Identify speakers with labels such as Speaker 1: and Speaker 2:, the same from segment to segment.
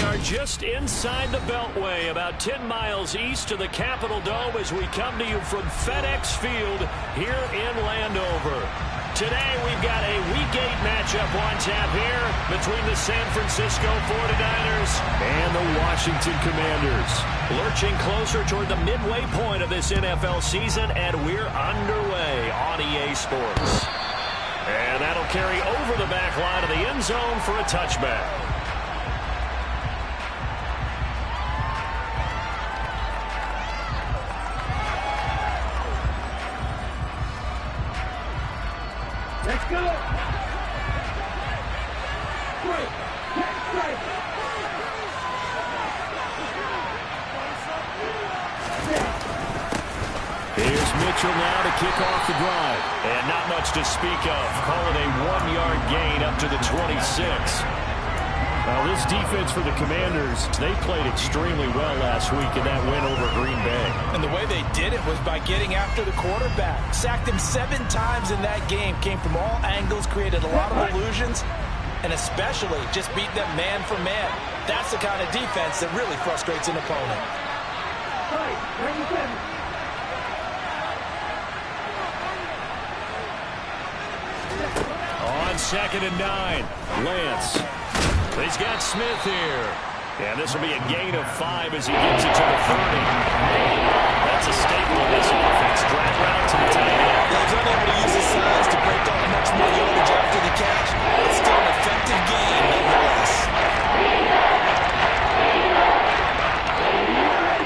Speaker 1: are just inside the Beltway, about 10 miles east of the Capitol Dome as we come to you from FedEx Field here in Landover. Today we've got a Week 8 matchup on tap here between the San Francisco 49ers and the Washington Commanders. Lurching closer toward the midway point of this NFL season, and we're underway on EA Sports. And that'll carry over the back line of the end zone for a touchback.
Speaker 2: Let's go! Straight! Straight!
Speaker 1: Here's Mitchell now to kick off the drive. And not much to speak of. Call it a 1-yard gain up to the 26. Now this defense for the Commanders, they played extremely well last week in that win over Green Bay.
Speaker 3: And the way they did it was by getting after the quarterback. Sacked him 7 times in that game. Came from all angles, created a lot of illusions, and especially just beat them man for man. That's the kind of defense that really frustrates an opponent.
Speaker 1: On 2nd and 9, Lance. He's got Smith here. And this will be a gain of 5 as he gets it to the 30. That's a staple of this offense. Drag route to the tight end.
Speaker 3: He's unable to use his size to break up much more yardage after the catch. It's still an effective gain nonetheless.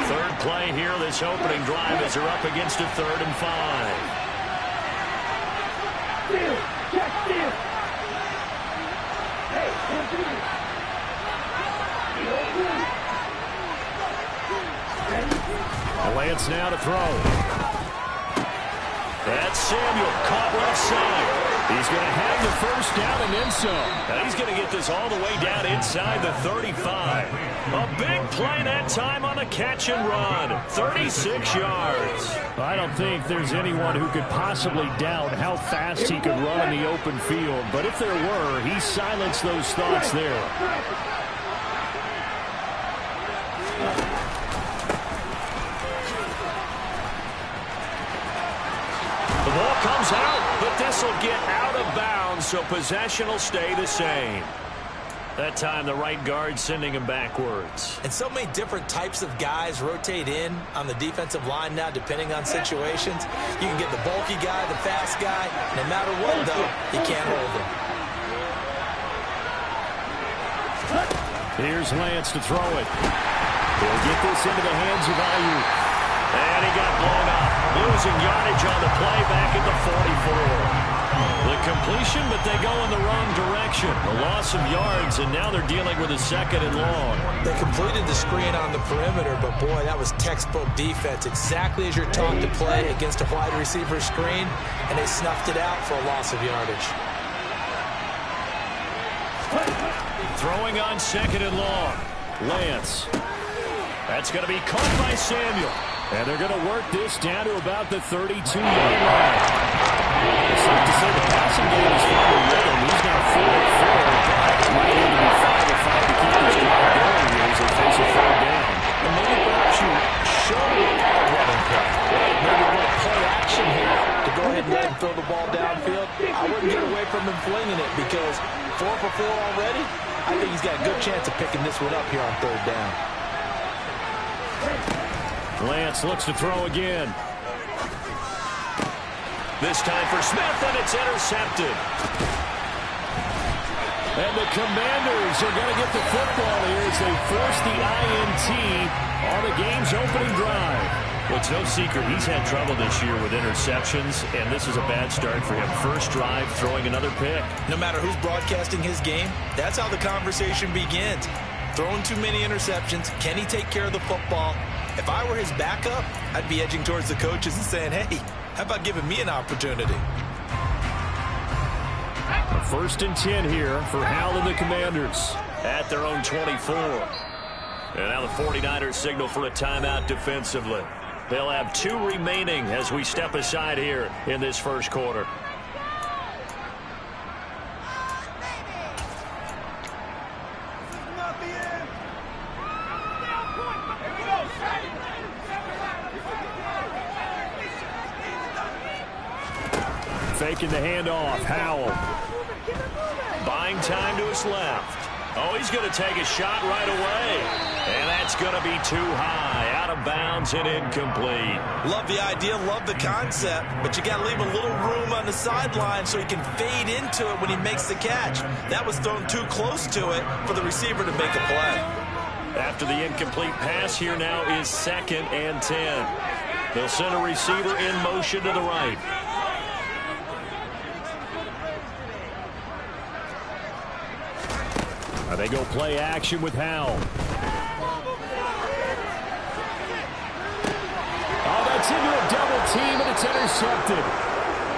Speaker 1: Third play here, this opening drive as they're up against a 3rd and 5. Lance now to throw. That's Samuel caught right side. He's going to have the first down and then some. Now he's going to get this all the way down inside the 35. A big play that time on the catch and run. 36 yards. I don't think there's anyone who could possibly doubt how fast he could run in the open field. But if there were, he silenced those thoughts there. The ball comes out, but this will get out of bounds, so possession will stay the same. That time, the right guard sending him backwards.
Speaker 3: And so many different types of guys rotate in on the defensive line now, depending on situations. You can get the bulky guy, the fast guy. No matter what, though, you can't hold him.
Speaker 1: Here's Lance to throw it. He'll get this into the hands of Ayuk. And he got blown up. Losing yardage on the play back at the 44. The completion, but they go in the wrong direction. A loss of yards, and now they're dealing with a 2nd and long.
Speaker 3: They completed the screen on the perimeter, but boy, that was textbook defense. Exactly as you're taught to play against a wide receiver screen, and they snuffed it out for a loss of yardage.
Speaker 1: Throwing on 2nd and long. Lance. That's going to be caught by Samuel. And they're going to work this down to about the 32-yard line. It's safe to say the passing game is finding rhythm. He's now 4-4, but might need to be 5-5 to keep this drive going here as they face a 3rd down.
Speaker 3: And maybe perhaps you show a running play. Maybe a little play action here to go ahead and let him throw the ball downfield. I wouldn't get away from him flinging it because 4 for 4 already. I think he's got a good chance of picking this one up here on 3rd down.
Speaker 1: Lance looks to throw again. This time for Smith, and it's intercepted. And the Commanders are going to get the football here as they force the INT on the game's opening drive. Well, it's no secret he's had trouble this year with interceptions, and this is a bad start for him. First drive, throwing another pick.
Speaker 3: No matter who's broadcasting his game, that's how the conversation begins. Throwing too many interceptions. Can he take care of the football? If I were his backup, I'd be edging towards the coaches and saying, hey, how about giving me an opportunity?
Speaker 1: 1st and 10 here for Hal and the Commanders at their own 24. And now the 49ers signal for a timeout defensively. They'll have 2 remaining as we step aside here in this first quarter. faking the handoff. Howell. Buying time to his left. Oh, he's going to take a shot right away. And that's going to be too high. Out of bounds and incomplete.
Speaker 3: Love the idea, love the concept, but you got to leave a little room on the sideline so he can fade into it when he makes the catch. That was thrown too close to it for the receiver to make a play.
Speaker 1: After the incomplete pass, here now is 2nd and 10. They'll send a receiver in motion to the right. They go play action with Howell. Oh, that's into a double team, and it's intercepted.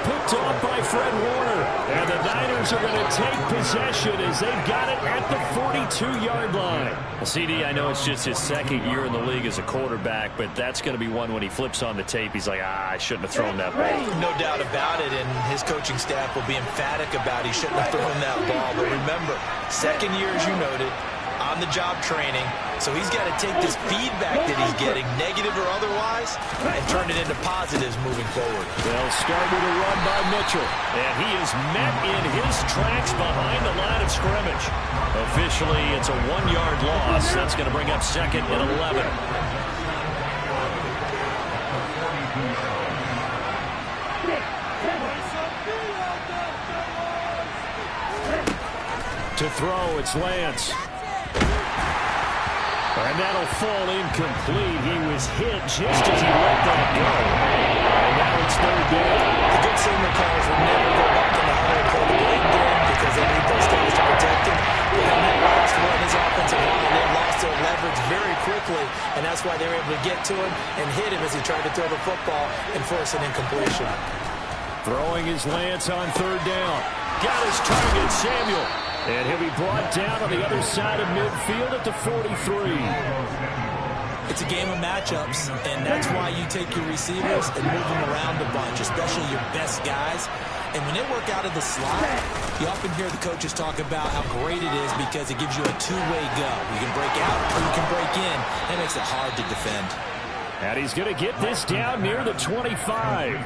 Speaker 1: Picked off by Fred Warner. And the Niners are going to take possession as they've got it at the 42-yard line. Well, CD, I know it's just his 2nd year in the league as a quarterback, but that's going to be one when he flips on the tape. He's like, I shouldn't have thrown that ball.
Speaker 3: No doubt about it, and his coaching staff will be emphatic about he shouldn't have thrown that ball. But remember, 2nd year, as you noted, on-the-job training. So he's got to take this feedback that he's getting, negative or otherwise, and turn it into positives moving forward.
Speaker 1: They'll start with a run by Mitchell. And he is met in his tracks behind the line of scrimmage. Officially, it's a 1-yard loss. That's going to bring up 2nd and 11. To throw, it's Lance. And that'll fall incomplete. He was hit just as he let that go. And now it's 3rd down.
Speaker 3: The good signal calls will never go back in the huddle and play the blame game because they need those guys to protect him. But on that last one, his offensive line, they lost their leverage very quickly, and that's why they were able to get to him and hit him as he tried to throw the football and force an incompletion. Throwing his Lance on 3rd down.
Speaker 1: Got his target, Samuel. And he'll be brought down on the other side of midfield at the 43.
Speaker 3: It's a game of matchups, and that's why you take your receivers and move them around a bunch, especially your best guys. And when they work out of the slot, you often hear the coaches talk about how great it is because it gives you a two-way go. You can break out or you can break in. That makes it hard to defend.
Speaker 1: And he's going to get this down near the 25.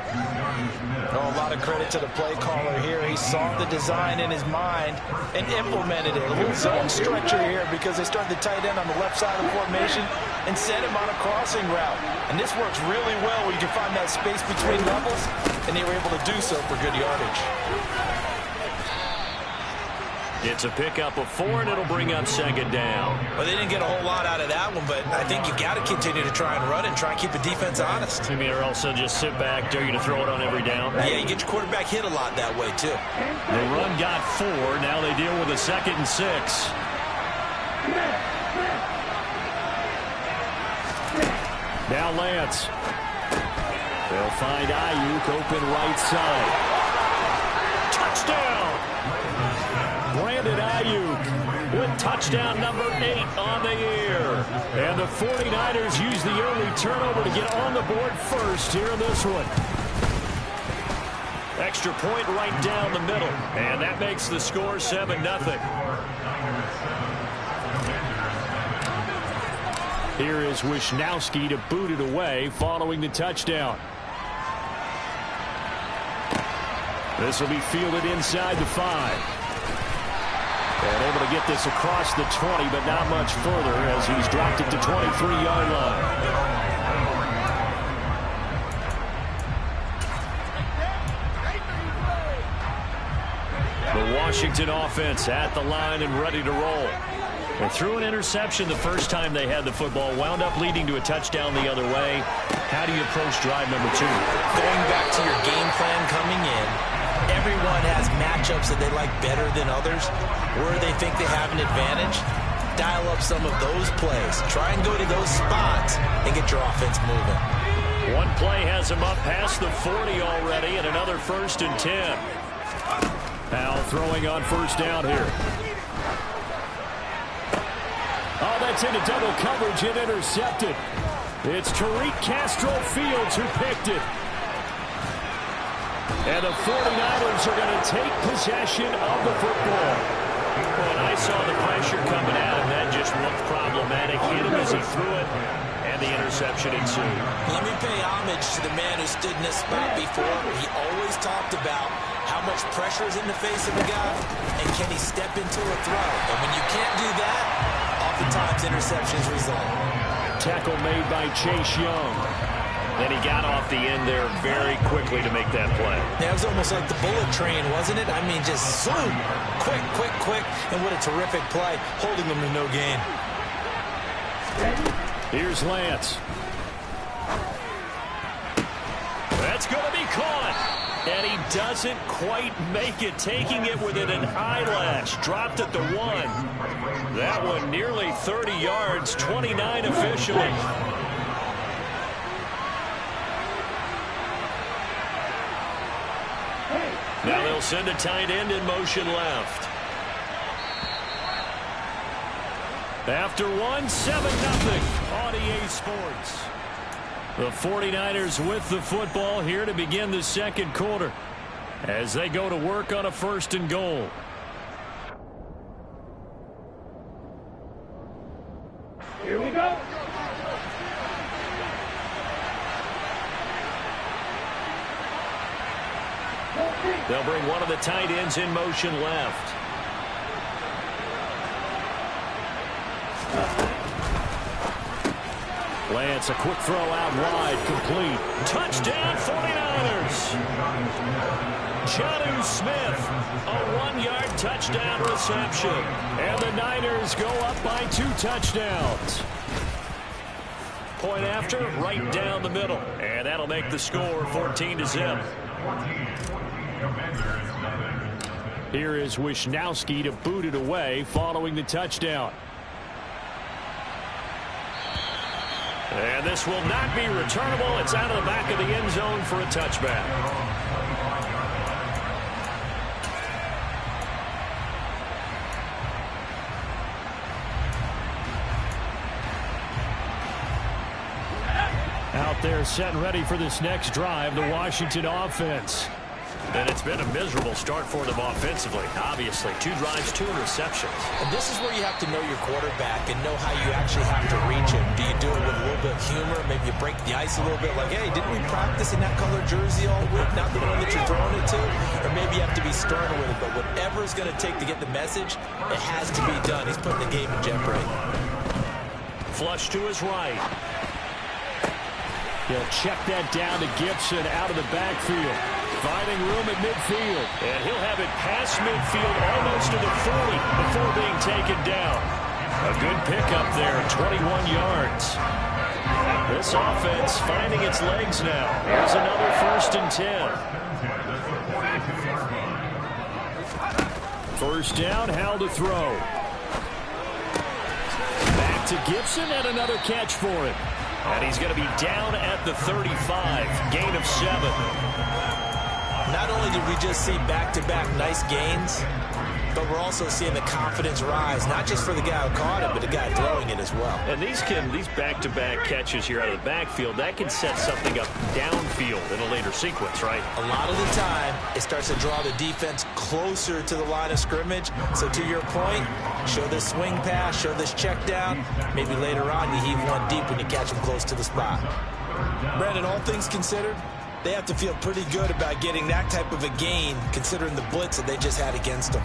Speaker 3: Oh, a lot of credit to the play caller here. He saw the design in his mind and implemented it. A little zone stretcher here because they started the tight end on the left side of the formation and set him on a crossing route. And this works really well when you can find that space between levels, and they were able to do so for good yardage.
Speaker 1: It's a pickup of 4, and it'll bring up 2nd down.
Speaker 3: Well, they didn't get a whole lot out of that one, but I think you got to continue to try and run and try and keep the defense honest.
Speaker 1: You mean, or also just sit back, dare you to throw it on every down?
Speaker 3: Yeah, you get your quarterback hit a lot that way, too.
Speaker 1: The run got 4. Now they deal with a 2nd and 6. Now Lance. They'll find Ayuk open right side. Touchdown! Brandon Ayuk with touchdown number 8 on the year. And the 49ers use the early turnover to get on the board first here in this one. Extra point right down the middle. And that makes the score 7-0. Here is Wisnowski to boot it away following the touchdown. This will be fielded inside the 5. And able to get this across the 20, but not much further as he's dropped it to 23-yard line. The Washington offense at the line and ready to roll. They threw an interception the first time they had the football, wound up leading to a touchdown the other way. How do you approach drive number 2?
Speaker 3: Going back to your game plan coming in, everyone has matchups that they like better than others, where they think they have an advantage. Dial up some of those plays. Try and go to those spots and get your offense moving.
Speaker 1: One play has him up past the 40 already, and another 1st and 10. Powell throwing on 1st down here. Oh, that's into double coverage and intercepted. It's Tariq Castro-Fields who picked it. And the 49ers are going to take possession of the football. Well, and I saw the pressure coming at him. That just looked problematic. Hit him as he threw it, and the interception ensued.
Speaker 3: Let me pay homage to the man who stood in this spot before. He always talked about much pressure is in the face of a guy, and can he step into a throw? And when you can't do that, oftentimes interceptions result.
Speaker 1: Tackle made by Chase Young. Then he got off the end there very quickly to make that play.
Speaker 3: Yeah, it was almost like the bullet train, wasn't it? I mean, just zoom. Quick, quick, quick. And what a terrific play, holding them to no gain.
Speaker 1: Here's Lance. That's going to be caught. And he doesn't quite make it, taking it within an eyelash. Dropped at the 1. That one nearly 30 yards, 29 officially. Now they'll send a tight end in motion left. After 1, 7-0 on EA Sports. The 49ers with the football here to begin the second quarter as they go to work on a 1st and goal.
Speaker 2: Here we go.
Speaker 1: They'll bring one of the tight ends in motion left. Lance, a quick throw out wide, complete. Touchdown, 49ers. Jonnu Smith, a 1-yard touchdown reception. And the Niners go up by 2 touchdowns. Point after, right down the middle. And that'll make the score 14-0. Here is Wisnowski to boot it away following the touchdown. And this will not be returnable. It's out of the back of the end zone for a touchback. Out there set and ready for this next drive, the Washington offense. And it's been a miserable start for them offensively. Obviously, 2 drives, 2 interceptions.
Speaker 3: And this is where you have to know your quarterback and know how you actually have to reach him. Do you do it with a little bit of humor? Maybe you break the ice a little bit like, hey, didn't we practice in that color jersey all week? Not the one that you're throwing it to? Or maybe you have to be stern with it. But whatever it's going to take to get the message, it has to be done. He's putting the game in jeopardy.
Speaker 1: Flush to his right. He'll check that down to Gibson out of the backfield. Finding room at midfield. And he'll have it past midfield almost to the 40 before being taken down. A good pickup there, 21 yards. This offense finding its legs now. Here's another 1st and 10. First down, Howell to throw. Back to Gibson and another catch for him. And he's going to be down at the 35. Gain of 7.
Speaker 3: Not only did we just see back-to-back nice gains, but we're also seeing the confidence rise, not just for the guy who caught it, but the guy throwing it as well.
Speaker 1: And these back-to-back catches here out of the backfield, that can set something up downfield in a later sequence, right?
Speaker 3: A lot of the time, it starts to draw the defense closer to the line of scrimmage. So to your point, show this swing pass, show this check down. Maybe later on you heave one deep when you catch them close to the spot. Brandon, all things considered, they have to feel pretty good about getting that type of a gain, considering the blitz that they just had against them.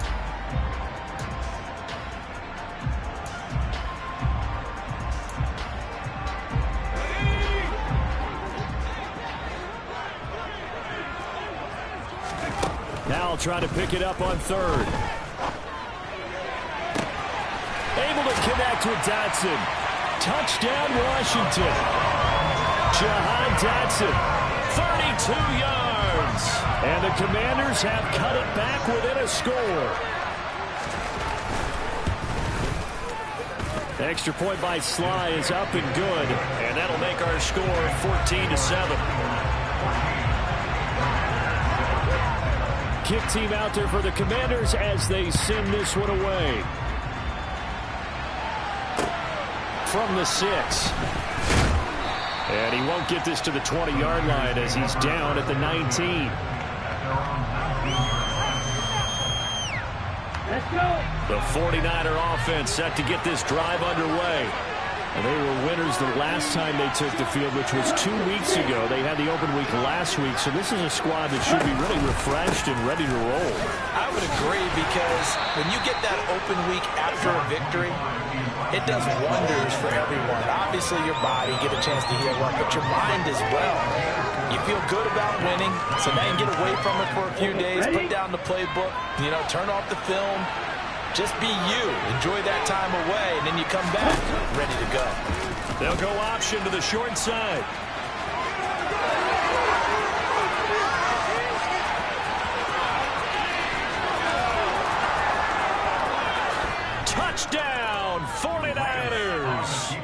Speaker 1: Now I'll try to pick it up on 3rd. Able to connect with Dotson. Touchdown, Washington. Jahan Dotson. 32 yards. And the Commanders have cut it back within a score. Extra point by Sly is up and good. And that'll make our score 14-7. Kick team out there for the Commanders as they send this one away. From the 6. And he won't get this to the 20-yard line as he's down at the 19.
Speaker 2: Let's go.
Speaker 1: The 49er offense set to get this drive underway. And they were winners the last time they took the field, which was 2 weeks ago. They had the open week last week, so this is a squad that should be really refreshed and ready to roll.
Speaker 3: I would agree, because when you get that open week after a victory, it does wonders for everyone. Obviously, your body, get a chance to heal up, but your mind as well. You feel good about winning, so now you get away from it for a few days, put down the playbook, turn off the film. Just be you. Enjoy that time away, and then you come back ready to go.
Speaker 1: They'll go option to the short side. Touchdown, 49ers.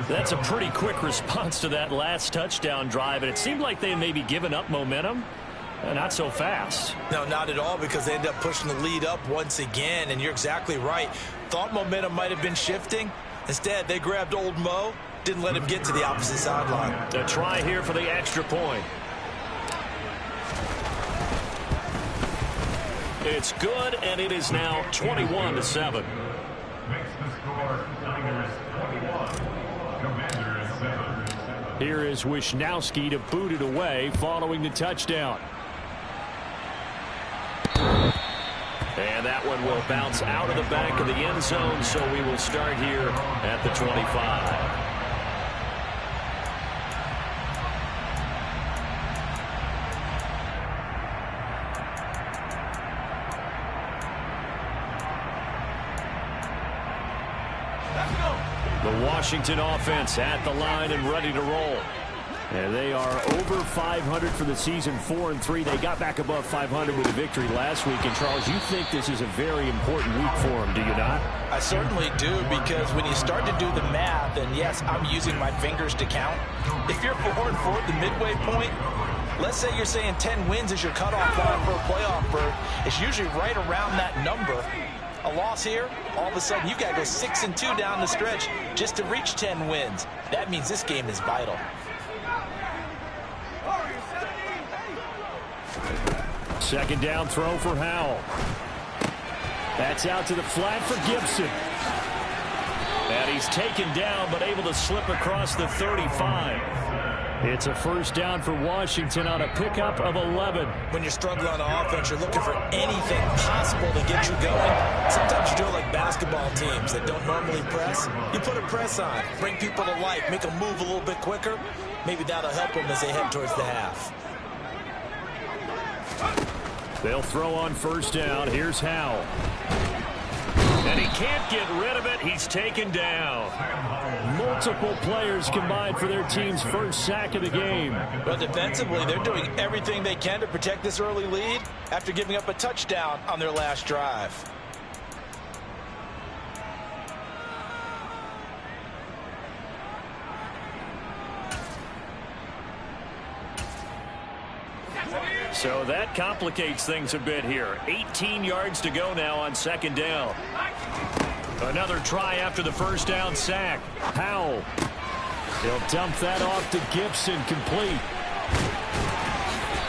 Speaker 1: That's a pretty quick response to that last touchdown drive, and it seemed like they may be giving up momentum. Not so fast.
Speaker 3: No, not at all, because they end up pushing the lead up once again, and you're exactly right. Thought momentum might have been shifting. Instead, they grabbed old Mo, didn't let him get to the opposite sideline.
Speaker 1: A try here for the extra point. It's good, and it is now 21-7.
Speaker 2: Makes the score Niners 21, Commanders 7.
Speaker 1: Here is Wisnowski to boot it away following the touchdown. And that one will bounce out of the back of the end zone, so we will start here at the 25. The Washington offense at the line and ready to roll. And they are over 500 for the season, 4-3. They got back above 500 with a victory last week. And, Charles, you think this is a very important week for them, do you not?
Speaker 3: I certainly do, because when you start to do the math, and yes, I'm using my fingers to count. If you're 4-4 at the midway point, let's say you're saying 10 wins is your cutoff line for a playoff berth. It's usually right around that number. A loss here, all of a sudden you've got to go 6-2 down the stretch just to reach 10 wins. That means this game is vital.
Speaker 1: Second down throw for Howell. That's out to the flat for Gibson. And he's taken down, but able to slip across the 35. It's a first down for Washington on a pickup of 11.
Speaker 3: When you're struggling on offense, you're looking for anything possible to get you going. Sometimes you do it like basketball teams that don't normally press. You put a press on, bring people to life, make them move a little bit quicker. Maybe that'll help them as they head towards the half.
Speaker 1: They'll throw on first down. Here's Howell. And he can't get rid of it. He's taken down. Multiple players combined for their team's first sack of the game.
Speaker 3: But defensively, they're doing everything they can to protect this early lead after giving up a touchdown on their last drive.
Speaker 1: So that complicates things a bit here. 18 yards to go now on second down. Another try after the first down sack. Howell. He'll dump that off to Gibson, complete.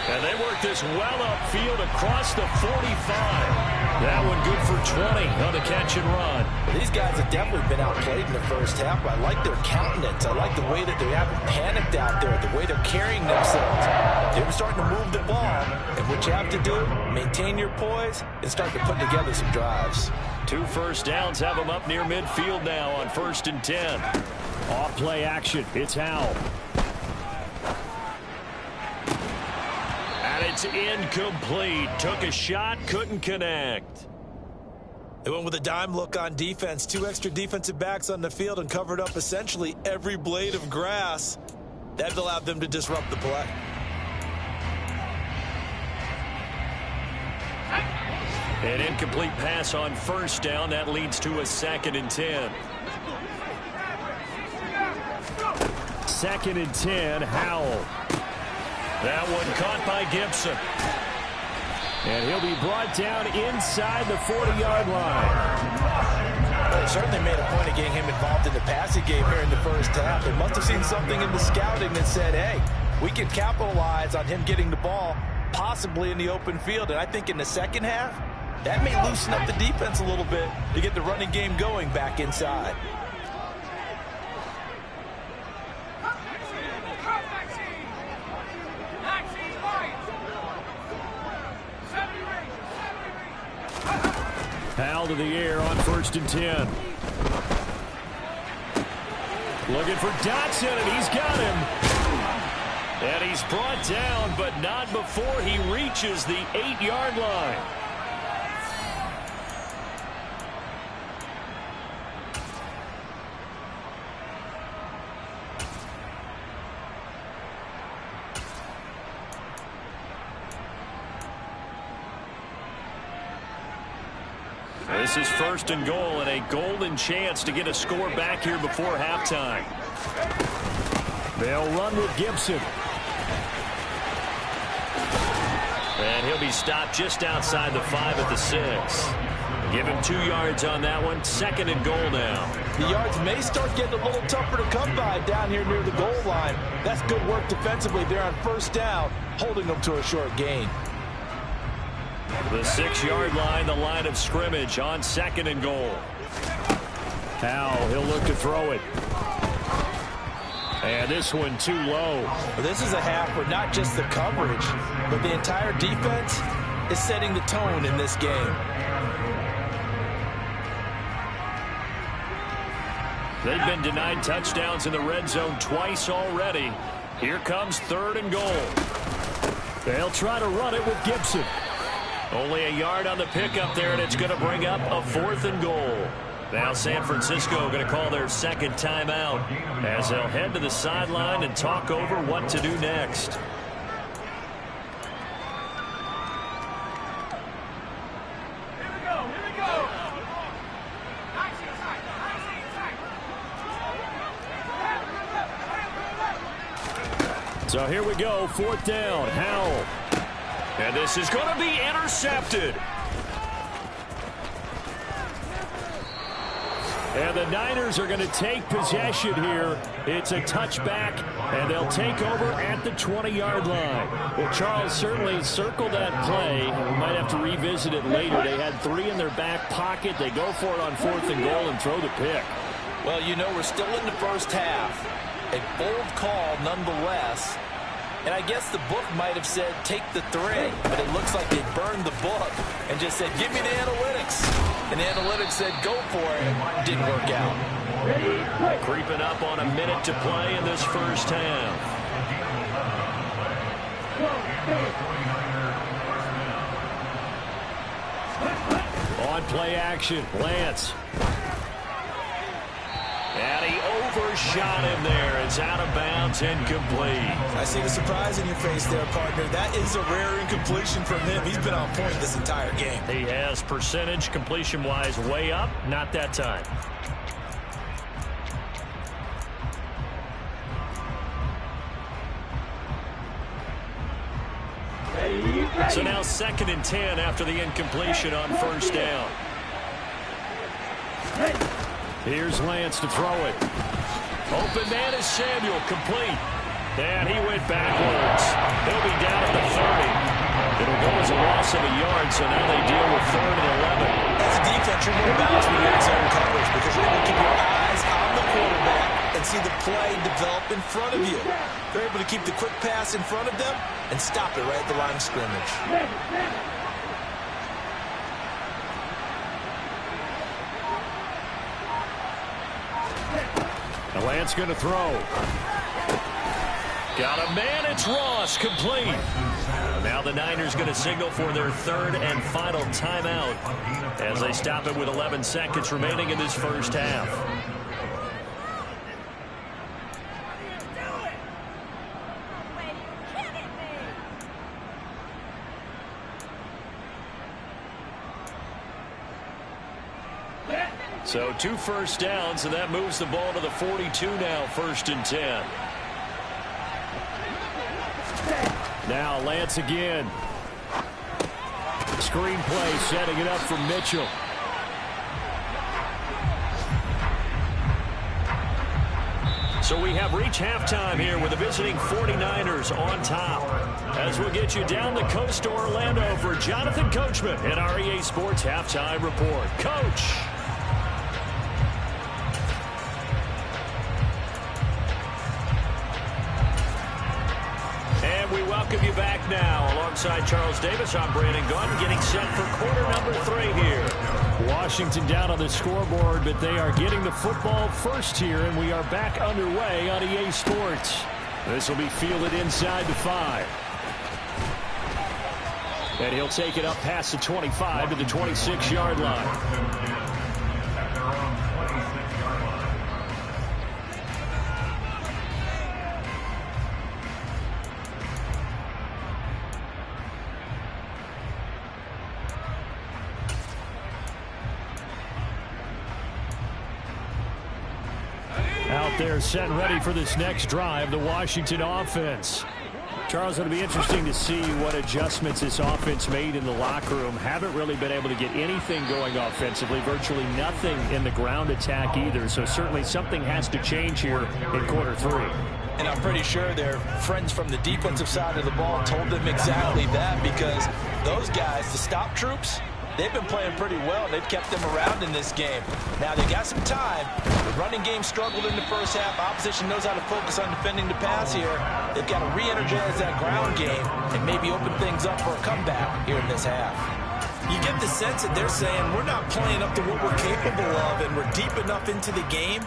Speaker 1: And they work this well upfield across the 45. That one good for 20 on the catch and run.
Speaker 3: Well, these guys have definitely been outplayed in the first half. I like their countenance. I like the way that they haven't panicked out there, the way they're carrying themselves. They're starting to move the ball. And what you have to do, maintain your poise and start to put together some drives.
Speaker 1: 2 first downs have them up near midfield now on 1st and 10. Off play action. It's Howell. And it's incomplete. Took a shot, couldn't connect.
Speaker 3: They went with a dime look on defense. 2 extra defensive backs on the field and covered up essentially every blade of grass. That allowed them to disrupt the play.
Speaker 1: An incomplete pass on first down. That leads to a 2nd and 10. 2nd and 10, Howell. That one caught by Gibson. And he'll be brought down inside the 40-yard line.
Speaker 3: Well, they certainly made a point of getting him involved in the passing game here in the first half. They must have seen something in the scouting that said, hey, we can capitalize on him getting the ball, possibly in the open field. And I think in the second half, That may loosen up the defense a little bit to get the running game going back inside.
Speaker 1: Powell to the air on 1st and 10. Looking for Dotson, and he's got him. And he's brought down, but not before he reaches the 8-yard line. This is 1st and goal and a golden chance to get a score back here before halftime. They'll run with Gibson. And he'll be stopped just outside the 5 at the 6. Give him 2 yards on that one. 2nd and goal now.
Speaker 3: The yards may start getting a little tougher to come by down here near the goal line. That's good work defensively there on 1st down, holding them to a short gain.
Speaker 1: The 6-yard line, the line of scrimmage on 2nd and goal. Powell, he'll look to throw it. And this one too low.
Speaker 3: Well, this is a half where not just the coverage, but the entire defense is setting the tone in this game.
Speaker 1: They've been denied touchdowns in the red zone twice already. Here comes 3rd and goal. They'll try to run it with Gibson. Only a yard on the pickup there, and it's going to bring up a 4th and goal. Now San Francisco going to call their 2nd timeout as they'll head to the sideline and talk over what to do next. So here we go, 4th down, Howell. And this is going to be intercepted. And the Niners are going to take possession here. It's a touchback, and they'll take over at the 20-yard line. Well, Charles, certainly circle that play. We might have to revisit it later. They had 3 in their back pocket. They go for it on 4th and goal and throw the pick.
Speaker 3: Well, you know, we're still in the first half. A bold call nonetheless. And I guess the book might have said, take the 3, but it looks like they burned the book and just said, give me the analytics. And the analytics said, go for it. Didn't work out.
Speaker 1: Creeping up on a minute to play in this first half. On play action, Lance. And he overshot him there. It's out of bounds, incomplete.
Speaker 3: I see the surprise in your face there, partner. That is a rare incompletion from him. He's been on point this entire game.
Speaker 1: He has percentage completion-wise way up. Not that time. So now 2nd and 10 after the incompletion on 1st down. Here's Lance to throw it. Open man is Samuel, complete. And he went backwards. He'll be down at the 30. It'll go as a loss of a yard, so now they deal with 3rd and 11.
Speaker 3: As a defense, you're more balanced when you're in zone coverage because you're able to keep your eyes on the quarterback and see the play develop in front of you. They're able to keep the quick pass in front of them and stop it right at the line of scrimmage.
Speaker 1: Lance going to throw. Got a man, it's Ross, complete. Now the Niners going to signal for their 3rd and final timeout as they stop it with 11 seconds remaining in this first half. So 2 first downs, and that moves the ball to the 42 now, 1st and 10. Now Lance again. Screenplay setting it up for Mitchell. So we have reached halftime here with the visiting 49ers on top. As we'll get you down the coast to Orlando for Jonathan Coachman in our EA Sports Halftime Report. Coach. And we welcome you back now. Alongside Charles Davis, I'm Brandon Gunn, getting set for quarter number 3 here. Washington down on the scoreboard, but they are getting the football first here, and we are back underway on EA Sports. This will be fielded inside the 5. And he'll take it up past the 25 to the 26-yard line. Out there set and ready for this next drive, the Washington offense. Charles, it'll be interesting to see what adjustments this offense made in the locker room. Haven't really been able to get anything going offensively, virtually nothing in the ground attack either. So certainly something has to change here in quarter 3.
Speaker 3: And I'm pretty sure their friends from the defensive side of the ball told them exactly that, because those guys, the stop troops, they've been playing pretty well, and they've kept them around in this game. Now, they got some time. The running game struggled in the first half. Opposition knows how to focus on defending the pass here. They've got to re-energize that ground game and maybe open things up for a comeback here in this half. You get the sense that they're saying we're not playing up to what we're capable of, and we're deep enough into the game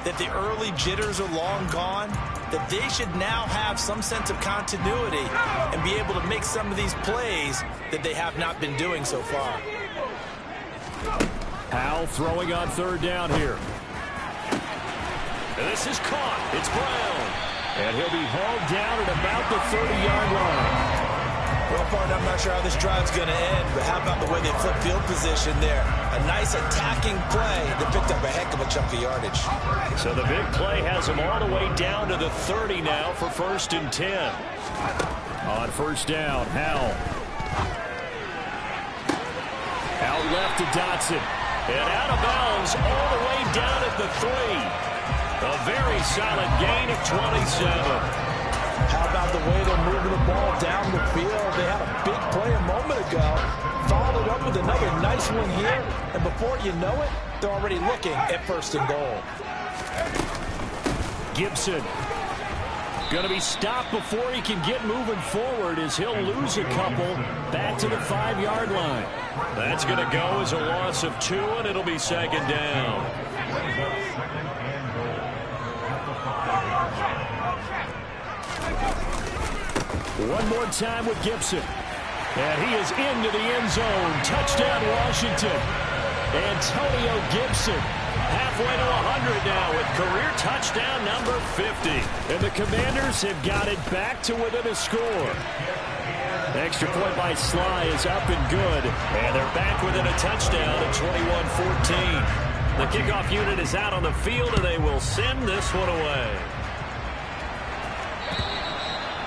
Speaker 3: that the early jitters are long gone, that they should now have some sense of continuity and be able to make some of these plays that they have not been doing so far.
Speaker 1: Howell throwing on third down here. This is caught. It's Brown. And he'll be hauled down at about the 30-yard line.
Speaker 3: Well, partner, I'm not sure how this drive's going to end, but how about the way they flip field position there? A nice attacking play that picked up a heck of a chunk of yardage.
Speaker 1: So the big play has them all the way down to the 30 now for 1st and 10. On first down, Howell. Out left to Dotson. And out of bounds all the way down at the 3. A very solid gain of 27.
Speaker 3: How about the way they're moving the ball down the field? They had a big play a moment ago, followed up with another nice one here, and before you know it, they're already looking at 1st and goal.
Speaker 1: Gibson going to be stopped before he can get moving forward, as he'll lose a couple back to the 5-yard line. That's going to go as a loss of 2, and it'll be 2nd down. One more time with Gibson. And he is into the end zone. Touchdown, Washington. Antonio Gibson halfway to 100 now with career touchdown number 50. And the Commanders have got it back to within a score. Extra point by Sly is up and good. And they're back within a touchdown at 21-14. The kickoff unit is out on the field, and they will send this one away.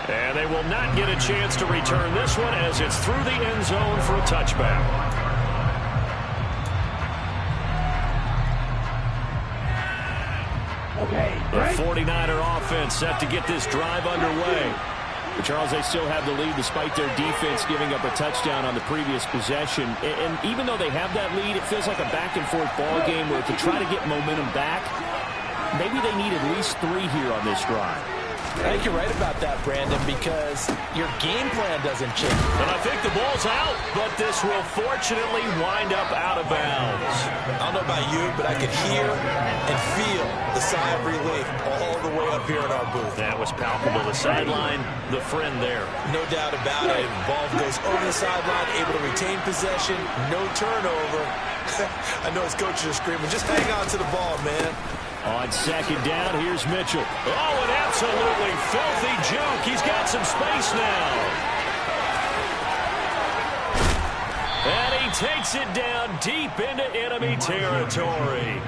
Speaker 1: And they will not get a chance to return this one, as it's through the end zone for a touchback. The 49er offense set to get this drive underway. But Charles, they still have the lead despite their defense giving up a touchdown on the previous possession. And even though they have that lead, it feels like a back-and-forth ball game where to try to get momentum back, maybe they need at least 3 here on this drive.
Speaker 3: I think you're right about that, Brandon, because your game plan doesn't change.
Speaker 1: And I think the ball's out, but this will fortunately wind up out of bounds.
Speaker 3: I don't know about you, but I could hear and feel the sigh of relief all the way up here in our booth.
Speaker 1: That was palpable. The sideline, the friend there.
Speaker 3: No doubt about it. Ball goes over the sideline, able to retain possession, no turnover. I know his coaches are screaming, just hang on to the ball, man.
Speaker 1: On second down, here's Mitchell. Oh, an absolutely filthy juke. He's got some space now. And he takes it down deep into enemy territory.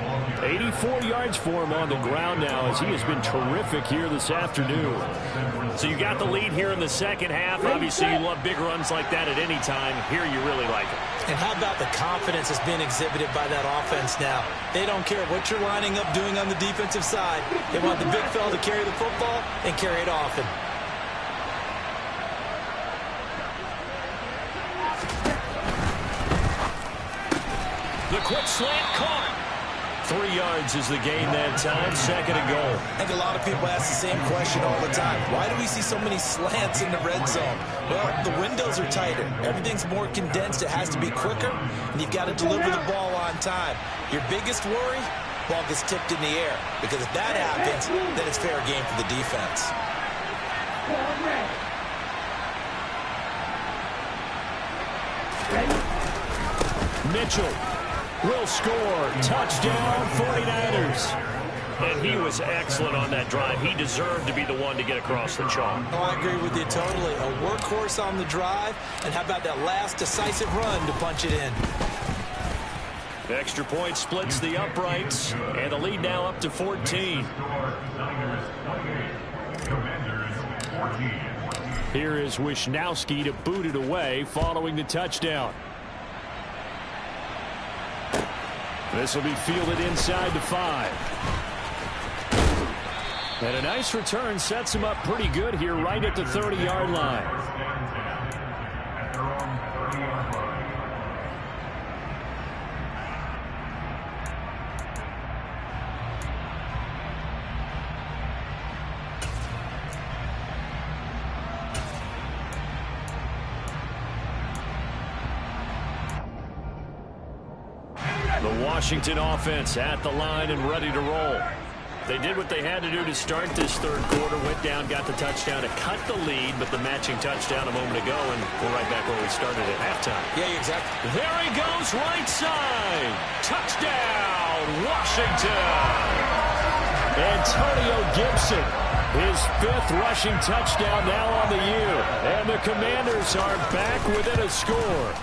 Speaker 1: 84 yards for him on the ground now as he has been terrific here this afternoon. So you got the lead here in the second half. Obviously, you love big runs like that at any time. Here you really like it.
Speaker 3: And how about the confidence that's been exhibited by that offense now? They don't care what you're lining up doing on the defensive side. They want the big fella to carry the football and carry it often.
Speaker 1: The quick slant caught. 3 yards is the gain that time. Second and goal.
Speaker 3: I think a lot of people ask the same question all the time. Why do we see so many slants in the red zone? Well, the windows are tighter. Everything's more condensed. It has to be quicker, and you've got to deliver the ball on time. Your biggest worry? Ball gets tipped in the air. Because if that happens, then it's fair game for the defense.
Speaker 1: Mitchell will score. Touchdown, 49ers. And he was excellent on that drive. He deserved to be the one to get across the chalk.
Speaker 3: Oh, I agree with you totally. A workhorse on the drive. And how about that last decisive run to punch it in?
Speaker 1: Extra point splits the uprights. And the lead now up to 14. Here is Wisnowski to boot it away following the touchdown. This will be fielded inside the 5. And a nice return sets him up pretty good here right at the 30-yard line. The Washington offense at the line and ready to roll. They did what they had to do to start this third quarter. Went down, got the touchdown to cut the lead, but the matching touchdown a moment ago, and we're right back where we started at halftime.
Speaker 3: Yeah, exactly.
Speaker 1: There he goes, right side. Touchdown, Washington. Antonio Gibson, his 5th rushing touchdown now on the year. And the Commanders are back within a score.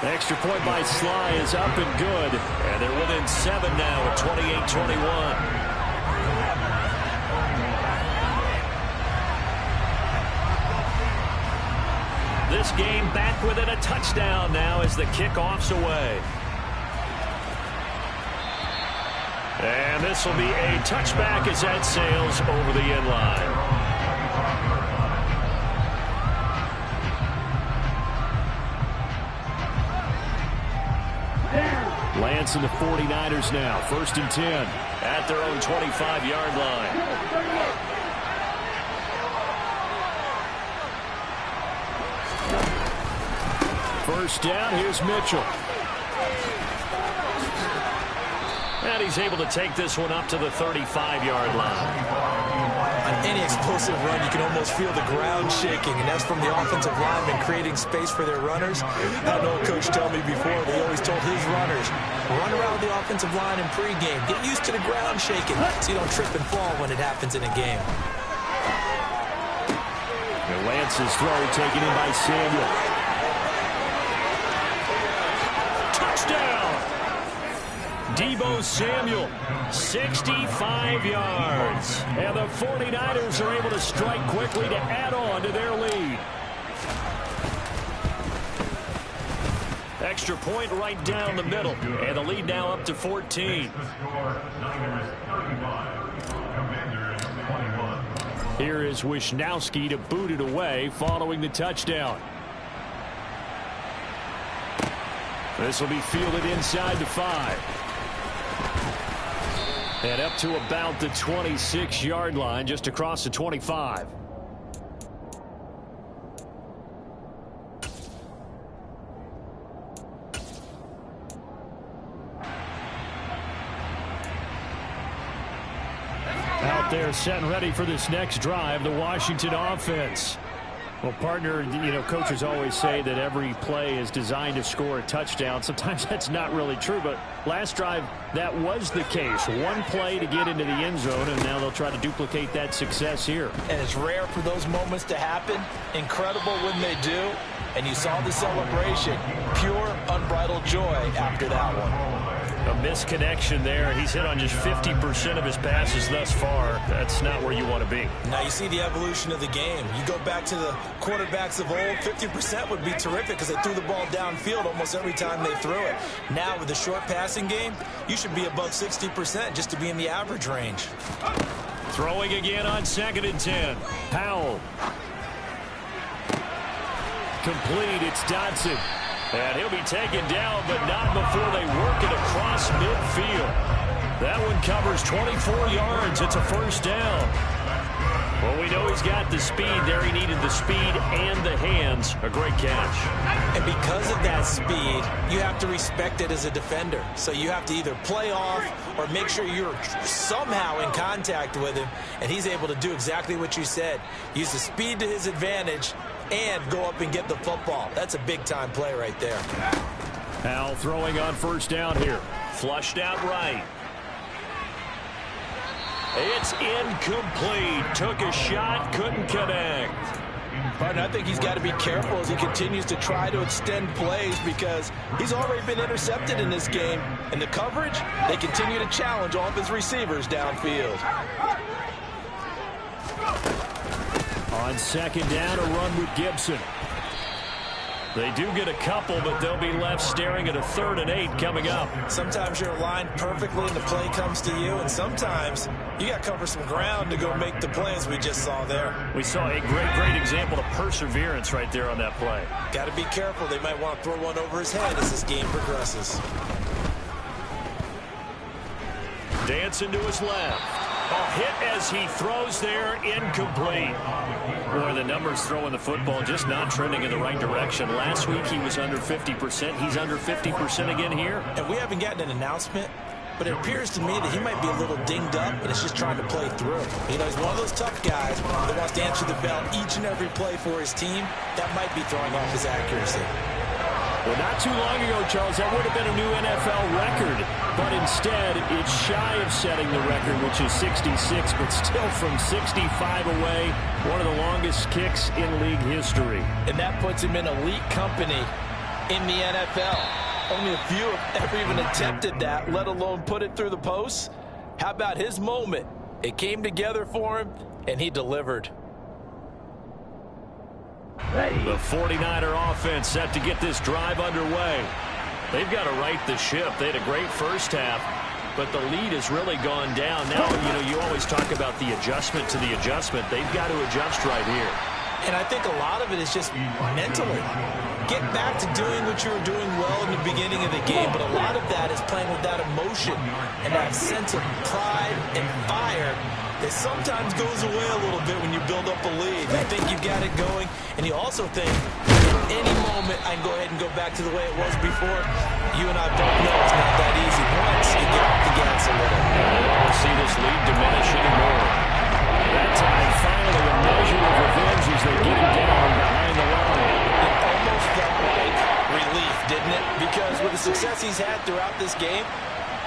Speaker 1: The extra point by Sly is up and good. And they're within 7 now at 28-21. This game back within a touchdown now as the kickoff's away. And this will be a touchback as that sails over the end line. Lance and the 49ers now. 1st and 10 at their own 25-yard line. First down, here's Mitchell. And he's able to take this one up to the 35-yard line.
Speaker 3: On any explosive run, you can almost feel the ground shaking, and that's from the offensive linemen creating space for their runners. I know a coach told me before, they always told his runners, run around the offensive line in pregame. Get used to the ground shaking so you don't trip and fall when it happens in a game.
Speaker 1: And Lance's throw taken in by Samuel. Touchdown! Deebo Samuel, 65 yards. And the 49ers are able to strike quickly to add on to their lead. Extra point right down the middle. And the lead now up to 14. Here is Wisnowski to boot it away following the touchdown. This will be fielded inside the 5. And up to about the 26-yard line, just across the 25. Out there set and ready for this next drive, the Washington offense. Well, partner, you know, coaches always say that every play is designed to score a touchdown. Sometimes that's not really true, but last drive, that was the case. One play to get into the end zone, and now they'll try to duplicate that success here.
Speaker 3: And it's rare for those moments to happen. Incredible when they do. and you saw the celebration. Pure, unbridled joy after that one.
Speaker 1: A misconnection there. He's hit on just 50% of his passes thus far. That's not where you want to be.
Speaker 3: Now you see the evolution of the game. You go back to the quarterbacks of old, 50% would be terrific because they threw the ball downfield almost every time they threw it. Now with the short passing game, you should be above 60% just to be in the average range.
Speaker 1: Throwing again on 2nd and 10. Powell. Complete. It's Dodson. And he'll be taken down, but not before they work it across midfield. That one covers 24 yards. It's a first down. Well, we know he's got the speed there. He needed the speed and the hands. A great catch.
Speaker 3: And because of that speed, you have to respect it as a defender. So you have to either play off or make sure you're somehow in contact with him. And he's able to do exactly what you said. Use the speed to his advantage and go up and get the football. That's a big-time play right there.
Speaker 1: Powell throwing on first down here. Flushed out right. It's incomplete. Took a shot, couldn't connect.
Speaker 3: Partner, I think he's got to be careful as he continues to try to extend plays because he's already been intercepted in this game. And the coverage, they continue to challenge all of his receivers downfield.
Speaker 1: On 2nd down, a run with Gibson. They do get a couple, but they'll be left staring at a 3rd and 8 coming up.
Speaker 3: Sometimes you're aligned perfectly and the play comes to you, and sometimes you got to cover some ground to go make the plays we just saw there.
Speaker 1: We saw a great example of perseverance right there on that play.
Speaker 3: Got to be careful. They might want to throw one over his head as this game progresses.
Speaker 1: Dancing to his left. A hit as he throws there, incomplete. Boy, the numbers throwing the football just not trending in the right direction. Last week he was under 50%. He's under 50% again here.
Speaker 3: And we haven't gotten an announcement, but it appears to me that he might be a little dinged up and is just trying to play through. You know, he's one of those tough guys that wants to answer the bell each and every play for his team. That might be throwing off his accuracy.
Speaker 1: Well, not too long ago, Charles, that would have been a new NFL record. But instead, it's shy of setting the record, which is 66, but still from 65 away, one of the longest kicks in league history.
Speaker 3: And that puts him in elite company in the NFL. Only a few have ever even attempted that, let alone put it through the posts. How about his moment? It came together for him, and he delivered.
Speaker 1: The 49er offense set to get this drive underway. They've got to right the ship. They had a great first half, but the lead has really gone down. Now, you know, you always talk about the adjustment to the adjustment. They've got to adjust right here.
Speaker 3: And I think a lot of it is just mentally. Get back to doing what you were doing well in the beginning of the game, but a lot of that is playing with that emotion and that sense of pride and fire that sometimes goes away a little bit when you build up a lead. You think you've got it going, and you also think, at any moment, I can go ahead and go back to the way it was before. You and I both know it's not that easy once you get off the gas a little.
Speaker 1: I don't see this lead diminish anymore. That time, finally, a measure of revenge as they get him down behind the line.
Speaker 3: It almost felt like relief, didn't it? Because with the success he's had throughout this game,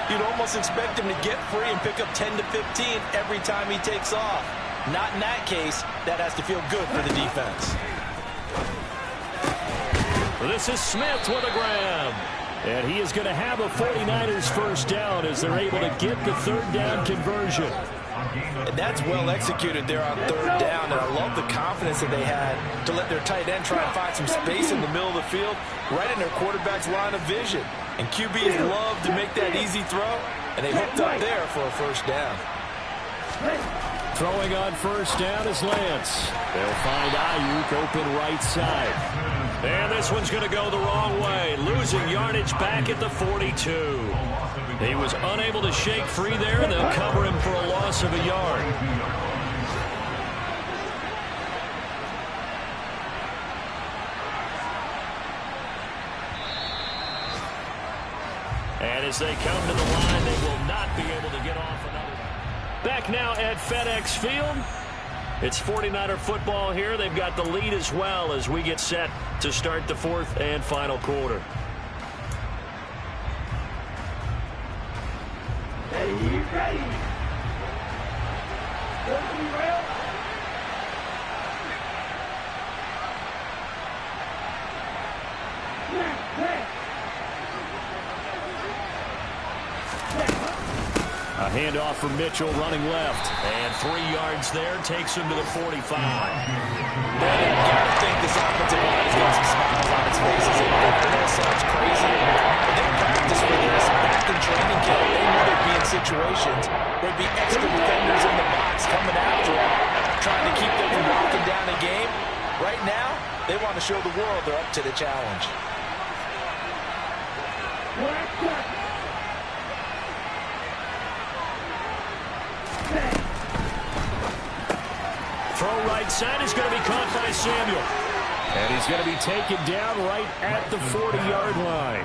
Speaker 3: you'd almost expect him to get free and pick up 10 to 15 every time he takes off. Not in that case. That has to feel good for the defense.
Speaker 1: This is Smith with a grab. And he is going to have a 49ers first down as they're able to get the 3rd down conversion.
Speaker 3: And that's well executed there on 3rd down. And I love the confidence that they had to let their tight end try and find some space in the middle of the field, right in their quarterback's line of vision. And QBs love to make that easy throw, and they hooked up there for a first down.
Speaker 1: Throwing on first down is Lance. They'll find Ayuk open right side. And this one's going to go the wrong way, losing yardage back at the 42. He was unable to shake free there, and they'll cover him for a loss of a yard. And as they come to the line, they will not be able to get off another. Back now at FedEx Field. It's 49er football here. They've got the lead as well as we get set to start the 4th and final quarter.
Speaker 4: Ready.
Speaker 1: A handoff for Mitchell running left. And 3 yards there takes him to the 45.
Speaker 3: Man, you gotta think this offensive line has got some smiles on its faces. I know it sounds crazy, but they practice for this back in training camp. They know they'd be in situations where there'd be extra defenders in the box coming after them, trying to keep them from locking down a game. Right now, they want to show the world they're up to the challenge.
Speaker 1: Throw right side is going to be caught by Samuel. And he's going to be taken down right at the 40-yard line.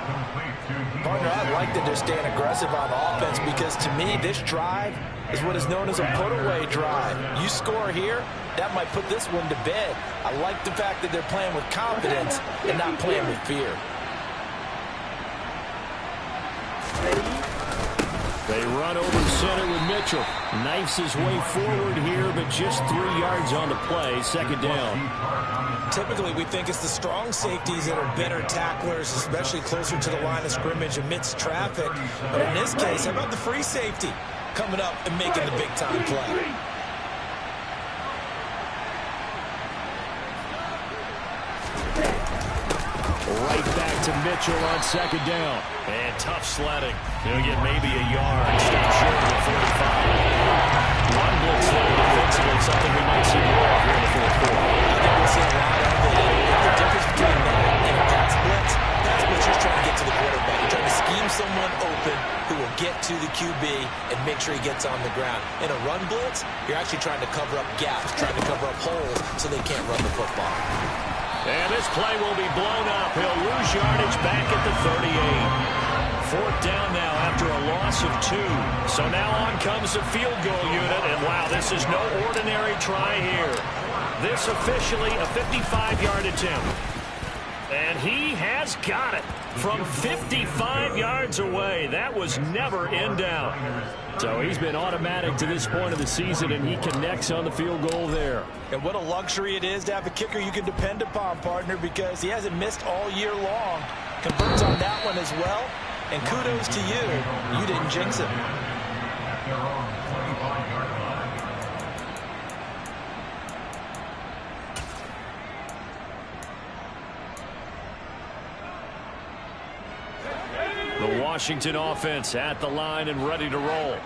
Speaker 3: Partner, I like that they're staying aggressive on offense because, to me, this drive is what is known as a put-away drive. You score here, that might put this one to bed. I like the fact that they're playing with confidence and not playing with fear.
Speaker 1: They run over center with Mitchell. Knifes his way forward here, but just 3 yards on the play. Second down.
Speaker 3: Typically, we think it's the strong safeties that are better tacklers, especially closer to the line of scrimmage amidst traffic. But in this case, how about the free safety coming up and making the big-time play?
Speaker 1: Right back to Mitchell on second down. And tough sledding. He'll get maybe a yard. Stop short of the 45. Run blitz there defensively, something we might see more of here in the fourth quarter.
Speaker 3: I think we'll see a lot of it. The difference between that and a pass blitz just trying to get to the quarterback. You're trying to scheme someone open who will get to the QB and make sure he gets on the ground. In a run blitz, you're actually trying to cover up gaps, trying to cover up holes so they can't run the football.
Speaker 1: And this play will be blown up. He'll lose yardage back at the 38. Fourth down now after a loss of 2. So now on comes the field goal unit. And wow, this is no ordinary try here. This officially a 55-yard attempt. And he has got it from 55 yards away. That was never in doubt. So he's been automatic to this point of the season, and he connects on the field goal there.
Speaker 3: And what a luxury it is to have a kicker you can depend upon, partner, because he hasn't missed all year long. Converts on that one as well. And kudos to you. You didn't jinx him.
Speaker 1: The Washington offense at the line and ready to roll.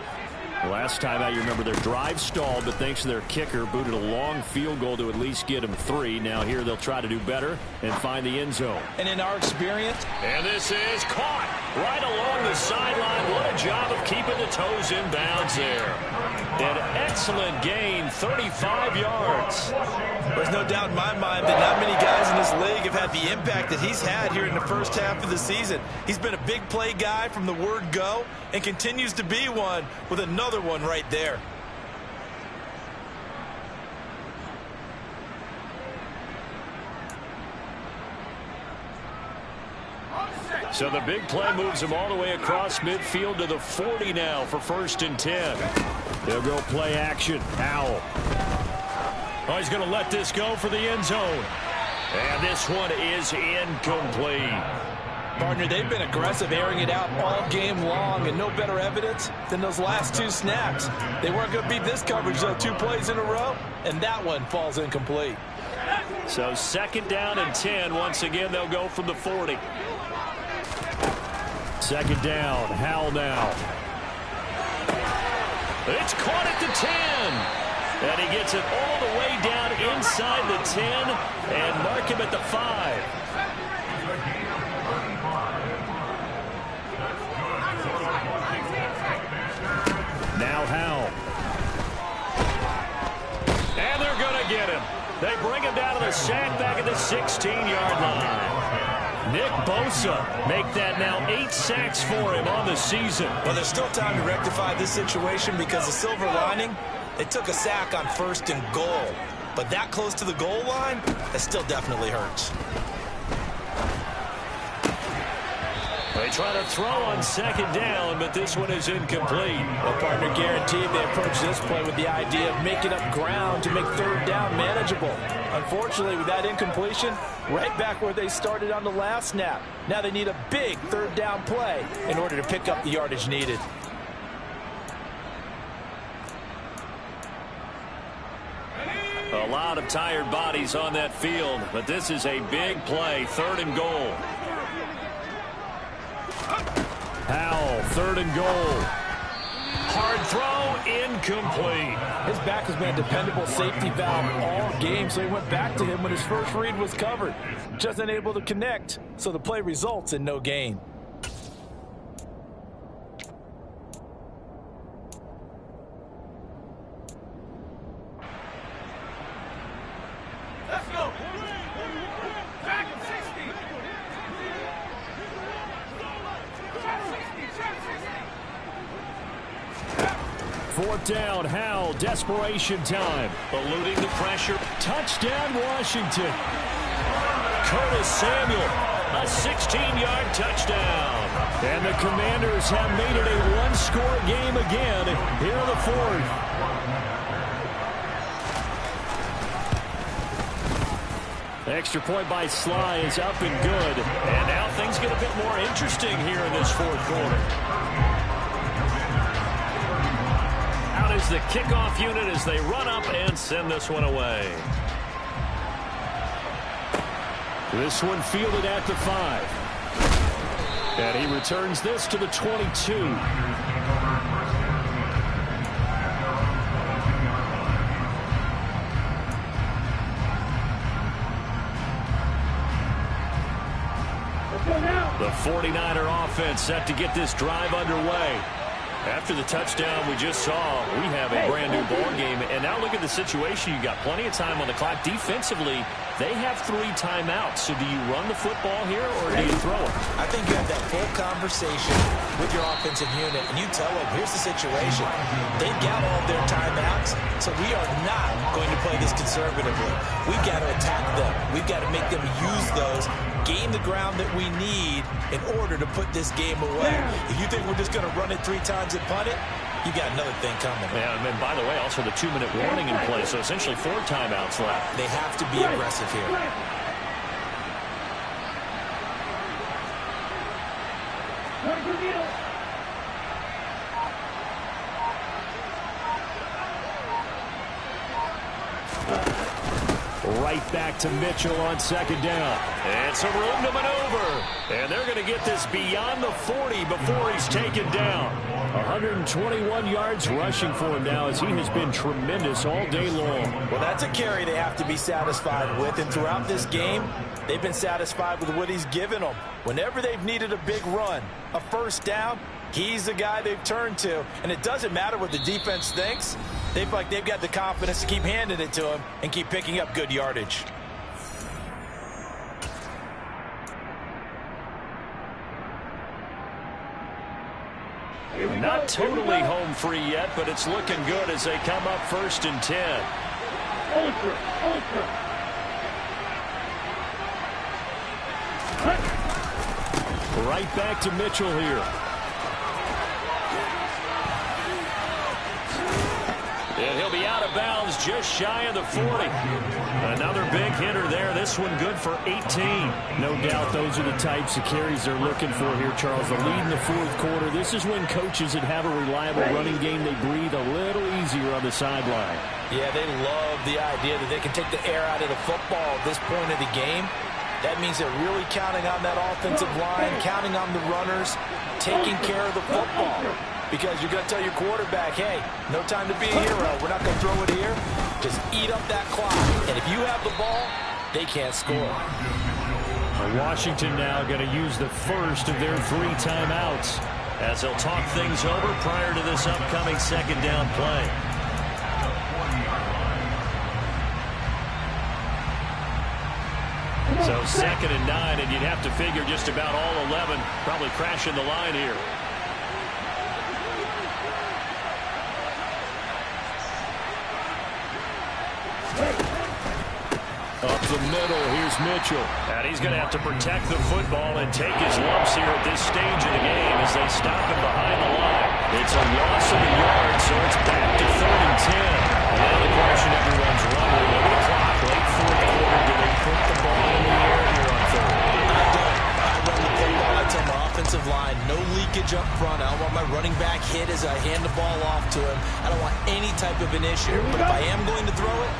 Speaker 1: Last time out, you remember their drive stalled, but thanks to their kicker, booted a long field goal to at least get them 3. Now here they'll try to do better and find the end zone.
Speaker 3: And in our experience,
Speaker 1: and this is caught right along the sideline. What a job of keeping the toes in bounds there. An excellent gain, 35 yards.
Speaker 3: There's no doubt in my mind that not many guys in this league have had the impact that he's had here in the first half of the season. He's been a big play guy from the word go and continues to be one with another one right there.
Speaker 1: So the big play moves him all the way across midfield to the 40 now for 1st and 10. They'll go play action. Howell. Oh, he's going to let this go for the end zone. And this one is incomplete.
Speaker 3: Partner, they've been aggressive, airing it out all game long, and no better evidence than those last 2 snaps. They weren't going to beat this coverage, though, 2 plays in a row, and that one falls incomplete.
Speaker 1: So 2nd down and 10. Once again, they'll go from the 40. 2nd down, Howell now. It's caught at the 10. And he gets it all the way down inside the 10 and mark him at the 5. Now Howell. And they're going to get him. They bring him down to the sack back at the 16-yard line. Nick Bosa make that now 8 sacks for him on the season.
Speaker 3: Well, there's still time to rectify this situation because the silver lining, they took a sack on 1st and goal. But that close to the goal line, that still definitely hurts.
Speaker 1: They try to throw on second down, but this one is incomplete.
Speaker 3: The partner guaranteed they approach this play with the idea of making up ground to make third down manageable. Unfortunately, with that incompletion, right back where they started on the last snap. Now they need a big third down play in order to pick up the yardage needed.
Speaker 1: A lot of tired bodies on that field, but this is a big play, 3rd and goal. Howell, 3rd and goal. Hard throw, incomplete.
Speaker 3: His back has been a dependable safety valve all game, so he went back to him when his first read was covered. Just unable to connect, so the play results in no gain.
Speaker 1: Fourth down, Howell, desperation time. Eluding the pressure. Touchdown, Washington. Curtis Samuel, a 16-yard touchdown. And the Commanders have made it a one-score game again here in the 4th. Extra point by Sly is up and good. And now things get a bit more interesting here in this 4th quarter. Out is the kickoff unit as they run up and send this one away. This one fielded at the 5. And he returns this to the 22. The 49er offense set to get this drive underway. After the touchdown we just saw, we have a brand new ball game. And now look at the situation. You got plenty of time on the clock. Defensively, they have 3 timeouts. So do you run the football here or do you throw it?
Speaker 3: I think you have that full conversation with your offensive unit, and you tell them, here's the situation. They've got all their timeouts, so we are not going to play this conservatively. We've got to attack them. We've got to make them use those, gain the ground that we need in order to put this game away. If you think we're just going to run it 3 times and punt it, you got another thing coming.
Speaker 1: Yeah, and by the way, also the 2-minute warning in play, so essentially 4 timeouts left.
Speaker 3: They have to be aggressive here.
Speaker 1: Right back to Mitchell on second down. And some room to maneuver. And they're going to get this beyond the 40 before he's taken down. 121 yards rushing for him now as he has been tremendous all day long.
Speaker 3: Well, that's a carry they have to be satisfied with. And throughout this game, they've been satisfied with what he's given them. Whenever they've needed a big run, a first down, he's the guy they've turned to. And it doesn't matter what the defense thinks. They've got the confidence to keep handing it to him and keep picking up good yardage.
Speaker 1: Not totally home free yet, but it's looking good as they come up 1st and 10. Right back to Mitchell here. And he'll be out of bounds just shy of the 40. Another big hitter there. This one good for 18. No doubt those are the types of carries they're looking for here, Charles. The lead in the 4th quarter. This is when coaches that have a reliable running game, they breathe a little easier on the sideline.
Speaker 3: Yeah, they love the idea that they can take the air out of the football at this point of the game. That means they're really counting on that offensive line, counting on the runners, taking care of the football. Because you're going to tell your quarterback, hey, no time to be a hero. We're not going to throw it here. Just eat up that clock. And if you have the ball, they can't score.
Speaker 1: Washington now going to use the first of their 3 timeouts as they'll talk things over prior to this upcoming second down play. So 2nd and 9, and you'd have to figure just about all 11 probably crashing the line here. Up the middle, here's Mitchell. And he's going to have to protect the football and take his lumps here at this stage of the game as they stop him behind the line. It's a loss of a yard, so it's back to 3rd and 10. Now the question everyone's wondering, look at the clock, late 4th quarter, do they put the ball in the air here on 3rd?
Speaker 3: I don't. I run the football. I tell my offensive line, no leakage up front. I don't want my running back hit as I hand the ball off to him. I don't want any type of an issue. But if I am going to throw it,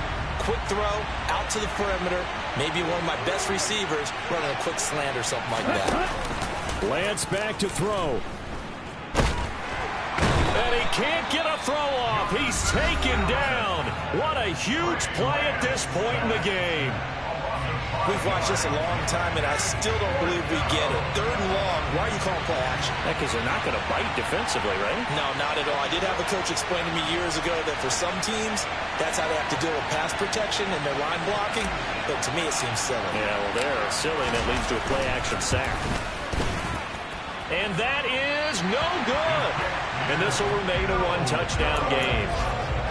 Speaker 3: quick throw, out to the perimeter, maybe one of my best receivers running a quick slant or something like that.
Speaker 1: Lance back to throw. And he can't get a throw off. He's taken down. What a huge play at this point in the game.
Speaker 3: We've watched this a long time, and I still don't believe we get it. 3rd and long. Why are you calling play action?
Speaker 1: Because they're not going to bite defensively, right?
Speaker 3: No, not at all. I did have a coach explain to me years ago that for some teams, that's how they have to deal with pass protection and their line blocking. But to me, it seems silly.
Speaker 1: Yeah, well, they're silly, and it leads to a play action sack. And that is no good. And this will remain a 1-touchdown game.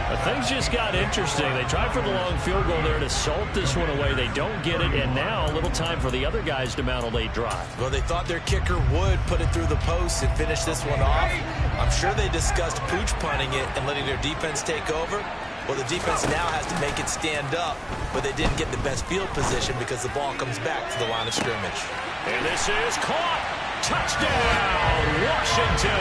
Speaker 1: But things just got interesting. They tried for the long field goal there to salt this one away. They don't get it, and now a little time for the other guys to mount a late drive.
Speaker 3: Well, they thought their kicker would put it through the post and finish this one off. I'm sure they discussed pooch punting it and letting their defense take over. Well, the defense now has to make it stand up, but they didn't get the best field position because the ball comes back to the line of scrimmage.
Speaker 1: And this is caught. Touchdown, Washington.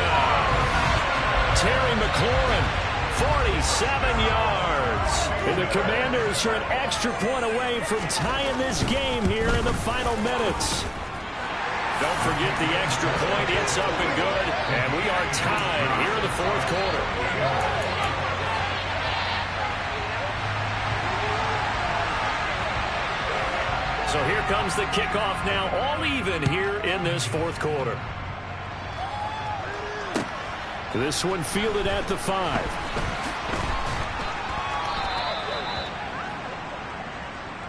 Speaker 1: Terry McLaurin. 47 yards. And the Commanders are an extra point away from tying this game here in the final minutes. Don't forget the extra point. It's up and good. And we are tied here in the 4th quarter. So here comes the kickoff now, all even here in this 4th quarter. This one fielded at the 5.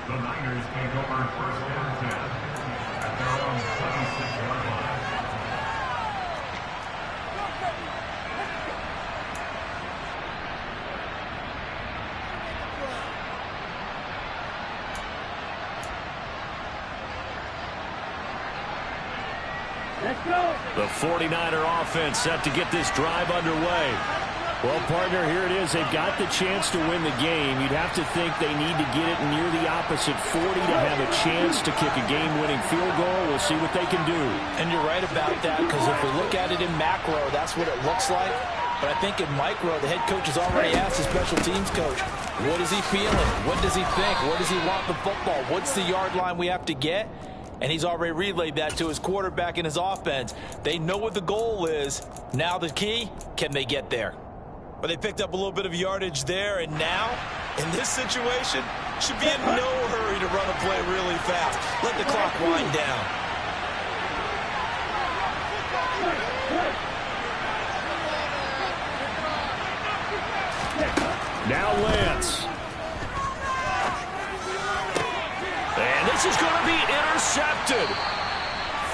Speaker 2: The Niners take over 1st and 10 at their own 26-yard line.
Speaker 1: The 49er offense set to get this drive underway. Well, partner, here it is. They've got the chance to win the game. You'd have to think they need to get it near the opposite 40 to have a chance to kick a game-winning field goal. We'll see what they can do.
Speaker 3: And you're right about that, because if we look at it in macro, that's what it looks like. But I think in micro, the head coach has already asked the special teams coach, what is he feeling? What does he think? Where does he want the football? What's the yard line we have to get? And he's already relayed that to his quarterback and his offense. They know what the goal is. Now the key, can they get there? But they picked up a little bit of yardage there, and now, in this situation, should be in no hurry to run a play really fast. Let the clock wind down.
Speaker 1: Now Lance. And this is going to be intercepted.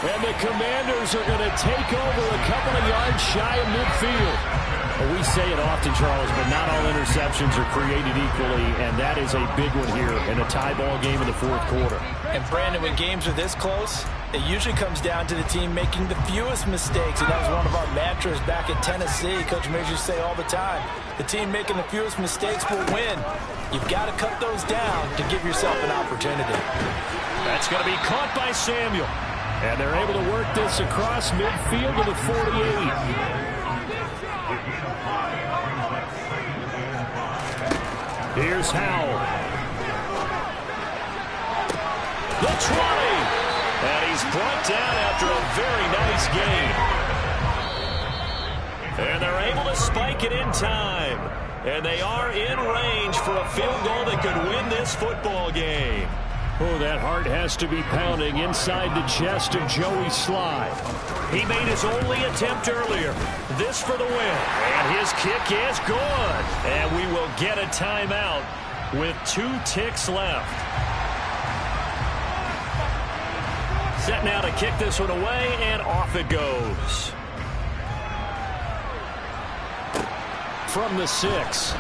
Speaker 1: And the Commanders are going to take over a couple of yards shy of midfield. Well, we say it often, Charles, but not all interceptions are created equally, and that is a big one here in a tie ball game in the 4th quarter.
Speaker 3: And, Brandon, when games are this close, it usually comes down to the team making the fewest mistakes, and that was one of our mantras back at Tennessee. Coach Mears used to say all the time, the team making the fewest mistakes will win. You've got to cut those down to give yourself an opportunity.
Speaker 1: That's going to be caught by Samuel. And they're able to work this across midfield to the 48. Here's Howell. The 20. And he's brought down after a very nice gain. And they're able to spike it in time. And they are in range for a field goal that could win this football game. Oh, that heart has to be pounding inside the chest of Joey Sly. He made his only attempt earlier. This for the win. And his kick is good. And we will get a timeout with 2 ticks left. Set now to kick this one away, and off it goes. From the 6.